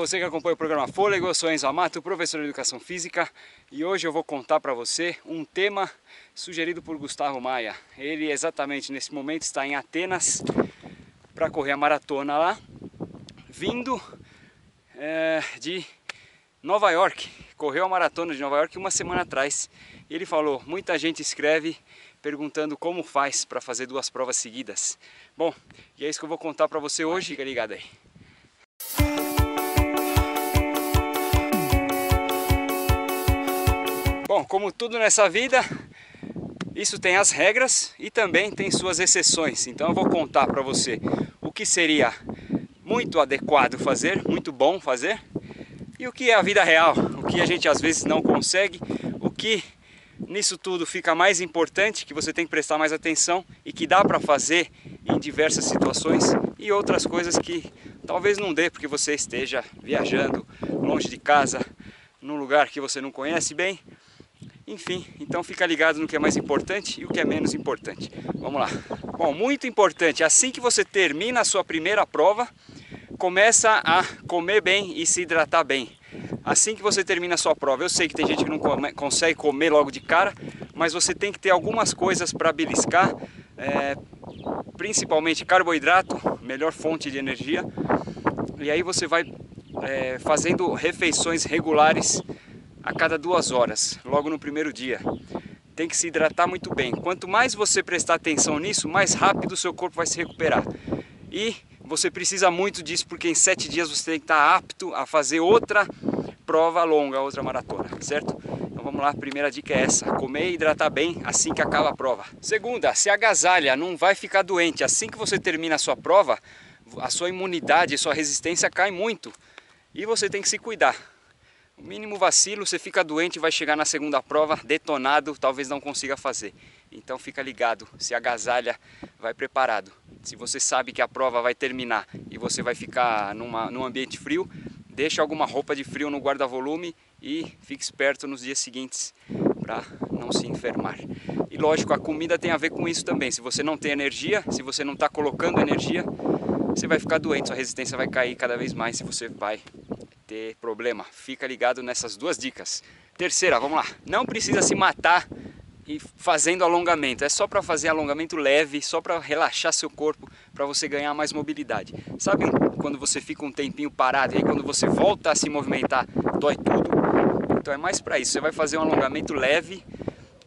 Você que acompanha o programa Fôlego, eu sou Enzo Amato, professor de Educação Física, e hoje eu vou contar para você um tema sugerido por Gustavo Maia. Ele exatamente nesse momento está em Atenas para correr a maratona lá, vindo de Nova York. Correu a maratona de Nova York uma semana atrás. Ele falou, muita gente escreve perguntando como faz para fazer 2 provas seguidas. Bom, e é isso que eu vou contar para você hoje, fica ligado aí. Bom, como tudo nessa vida, isso tem as regras e também tem suas exceções. Então eu vou contar para você o que seria muito adequado fazer, muito bom fazer, e o que é a vida real, o que a gente às vezes não consegue, o que nisso tudo fica mais importante, que você tem que prestar mais atenção e que dá para fazer em diversas situações, e outras coisas que talvez não dê porque você esteja viajando longe de casa, num lugar que você não conhece bem. Enfim, então fica ligado no que é mais importante e o que é menos importante. Vamos lá. Bom, muito importante, assim que você termina a sua primeira prova, começa a comer bem e se hidratar bem. Assim que você termina a sua prova, eu sei que tem gente que não consegue comer logo de cara, mas você tem que ter algumas coisas para beliscar, principalmente carboidrato, melhor fonte de energia, e aí você vai fazendo refeições regulares a cada 2 horas, logo no primeiro dia. Tem que se hidratar muito bem. Quanto mais você prestar atenção nisso, mais rápido o seu corpo vai se recuperar. E você precisa muito disso, porque em 7 dias você tem que estar apto a fazer outra prova longa, outra maratona, certo? Então vamos lá, a primeira dica é essa: comer e hidratar bem assim que acaba a prova. Segunda, se agasalha, não vai ficar doente. Assim que você termina a sua prova, a sua imunidade, a sua resistência cai muito. E você tem que se cuidar. O mínimo vacilo, você fica doente e vai chegar na segunda prova detonado, talvez não consiga fazer. Então fica ligado, se agasalha, vai preparado. Se você sabe que a prova vai terminar e você vai ficar num ambiente frio, deixa alguma roupa de frio no guarda-volume e fique esperto nos dias seguintes para não se enfermar. E lógico, a comida tem a ver com isso também. Se você não tem energia, se você não está colocando energia, você vai ficar doente, sua resistência vai cair cada vez mais e você vai ter problema. Fica ligado nessas 2 dicas. Terceira, vamos lá. Não precisa se matar e fazendo alongamento. É só para fazer alongamento leve, só para relaxar seu corpo, para você ganhar mais mobilidade. Sabe quando você fica um tempinho parado e aí quando você volta a se movimentar, dói tudo? Então é mais para isso. Você vai fazer um alongamento leve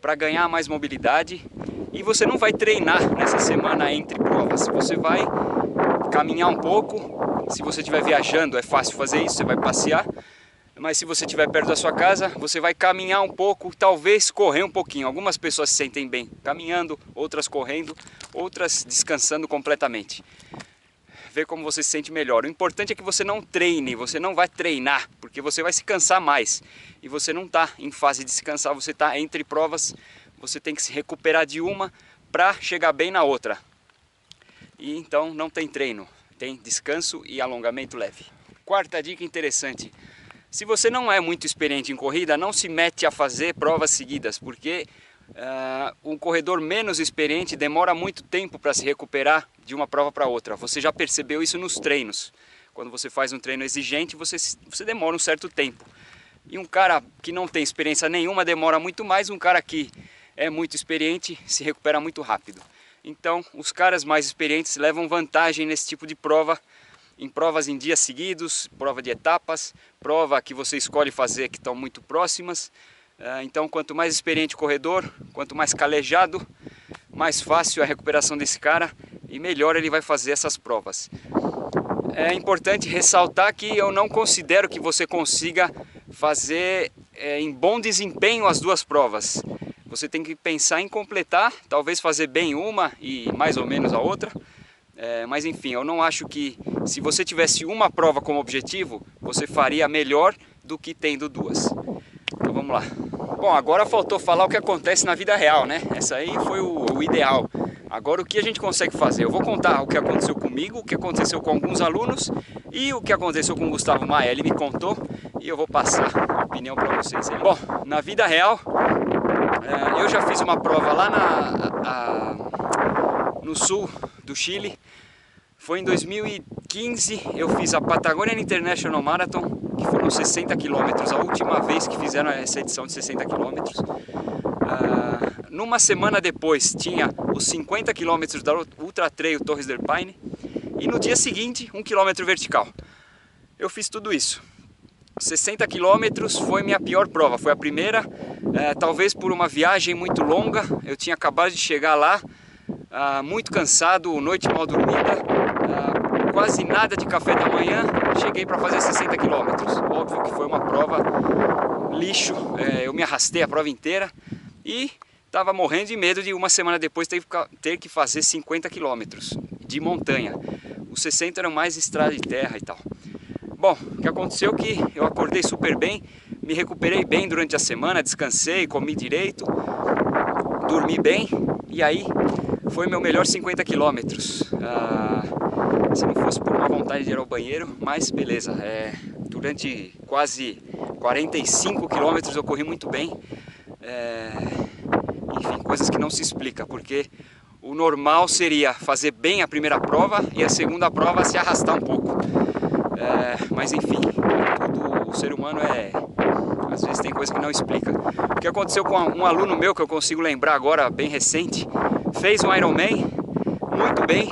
para ganhar mais mobilidade e você não vai treinar nessa semana entre provas. Você vai caminhar um pouco. Se você estiver viajando é fácil fazer isso, você vai passear. Mas se você estiver perto da sua casa, você vai caminhar um pouco, talvez correr um pouquinho. Algumas pessoas se sentem bem caminhando, outras correndo, outras descansando completamente. Vê como você se sente melhor. O importante é que você não treine, você não vai treinar, porque você vai se cansar mais. E você não está em fase de se cansar, você está entre provas, você tem que se recuperar de uma para chegar bem na outra. E então não tem treino, tem descanso e alongamento leve. Quarta dica interessante: se você não é muito experiente em corrida, não se mete a fazer provas seguidas, porque um corredor menos experiente demora muito tempo para se recuperar de uma prova para outra. Você já percebeu isso nos treinos. Quando você faz um treino exigente, você demora um certo tempo. E um cara que não tem experiência nenhuma demora muito mais, um cara que é muito experiente se recupera muito rápido. Então, os caras mais experientes levam vantagem nesse tipo de prova, em provas em dias seguidos, prova de etapas, prova que você escolhe fazer que estão muito próximas. Então, quanto mais experiente o corredor, quanto mais calejado, mais fácil a recuperação desse cara e melhor ele vai fazer essas provas. É importante ressaltar que eu não considero que você consiga fazer em bom desempenho as 2 provas. Você tem que pensar em completar, talvez fazer bem uma e mais ou menos a outra. Mas enfim, eu não acho que se você tivesse uma prova como objetivo, você faria melhor do que tendo 2. Então vamos lá. Bom, agora faltou falar o que acontece na vida real, né? Essa aí foi o ideal. Agora o que a gente consegue fazer? Eu vou contar o que aconteceu comigo, o que aconteceu com alguns alunos e o que aconteceu com o Gustavo Maia. Ele me contou e eu vou passar a opinião para vocês. Bom, na vida real, eu já fiz uma prova lá no sul do Chile. Foi em 2000 15 eu fiz a Patagonian International Marathon, que foram 60 km, a última vez que fizeram essa edição de 60 km. Numa semana depois tinha os 50 km da Ultra Trail Torres del Paine e no dia seguinte 1 km vertical. Eu fiz tudo isso. 60 km foi minha pior prova, foi a primeira, talvez por uma viagem muito longa. Eu tinha acabado de chegar lá, muito cansado, noite mal dormida, quase nada de café da manhã, cheguei para fazer 60 km. Óbvio que foi uma prova lixo, eu me arrastei a prova inteira e estava morrendo de medo de uma semana depois ter que fazer 50 km de montanha. Os 60 eram mais estrada de terra e tal. Bom, o que aconteceu é que eu acordei super bem, me recuperei bem durante a semana, descansei, comi direito, dormi bem e aí foi meu melhor 50 km. Se não fosse por uma vontade de ir ao banheiro, mas beleza. Durante quase 45 km eu corri muito bem. Enfim, coisas que não se explica, porque o normal seria fazer bem a primeira prova e a segunda prova se arrastar um pouco. Mas enfim, o ser humano às vezes tem coisa que não explica. O que aconteceu com um aluno meu, que eu consigo lembrar agora, bem recente, fez um Ironman, muito bem.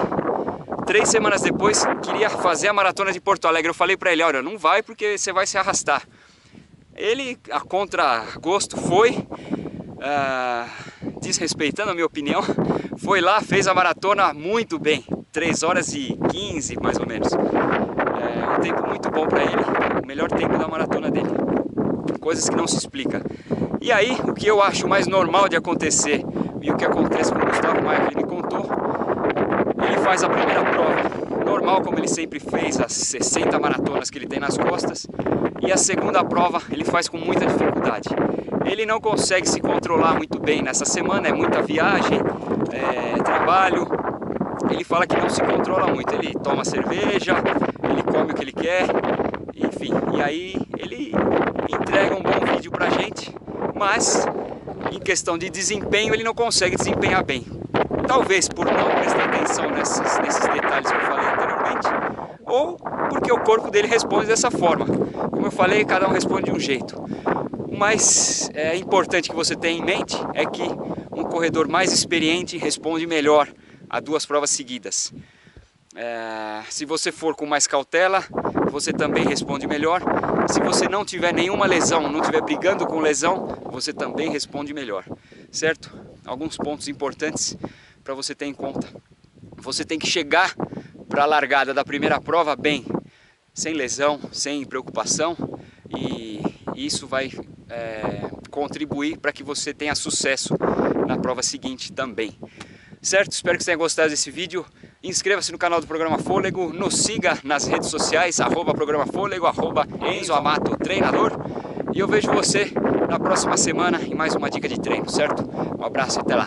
3 semanas depois queria fazer a maratona de Porto Alegre. Eu falei para ele, olha, não vai porque você vai se arrastar. Ele, a contragosto, foi, desrespeitando a minha opinião, foi lá, fez a maratona muito bem, 3 horas e 15 mais ou menos. Um tempo muito bom para ele, o melhor tempo da maratona dele. Coisas que não se explica. E aí, o que eu acho mais normal de acontecer, e o que acontece com o Gustavo Maia, que ele me contou, ele faz a primeira prova normal, como ele sempre fez, as 60 maratonas que ele tem nas costas, e a segunda prova ele faz com muita dificuldade. Ele não consegue se controlar muito bem nessa semana, é muita viagem, trabalho. Ele fala que não se controla muito, ele toma cerveja, ele come o que ele quer, enfim, e aí ele entrega um bom vídeo pra gente, mas em questão de desempenho ele não consegue desempenhar bem. Talvez por não prestar atenção nesses detalhes que eu falei anteriormente, ou porque o corpo dele responde dessa forma. Como eu falei, cada um responde de um jeito. O mais importante que você tem em mente é que um corredor mais experiente responde melhor a 2 provas seguidas. Se você for com mais cautela, você também responde melhor. Se você não tiver nenhuma lesão, não estiver brigando com lesão, você também responde melhor, certo? Alguns pontos importantes para você ter em conta. Você tem que chegar para a largada da primeira prova bem, sem lesão, sem preocupação, e isso vai contribuir para que você tenha sucesso na prova seguinte também. Certo? Espero que você tenha gostado desse vídeo. Inscreva-se no canal do Programa Fôlego, nos siga nas redes sociais, @Programa Fôlego, @Enzo Amato Treinador. E eu vejo você na próxima semana em mais uma dica de treino, certo? Um abraço e até lá!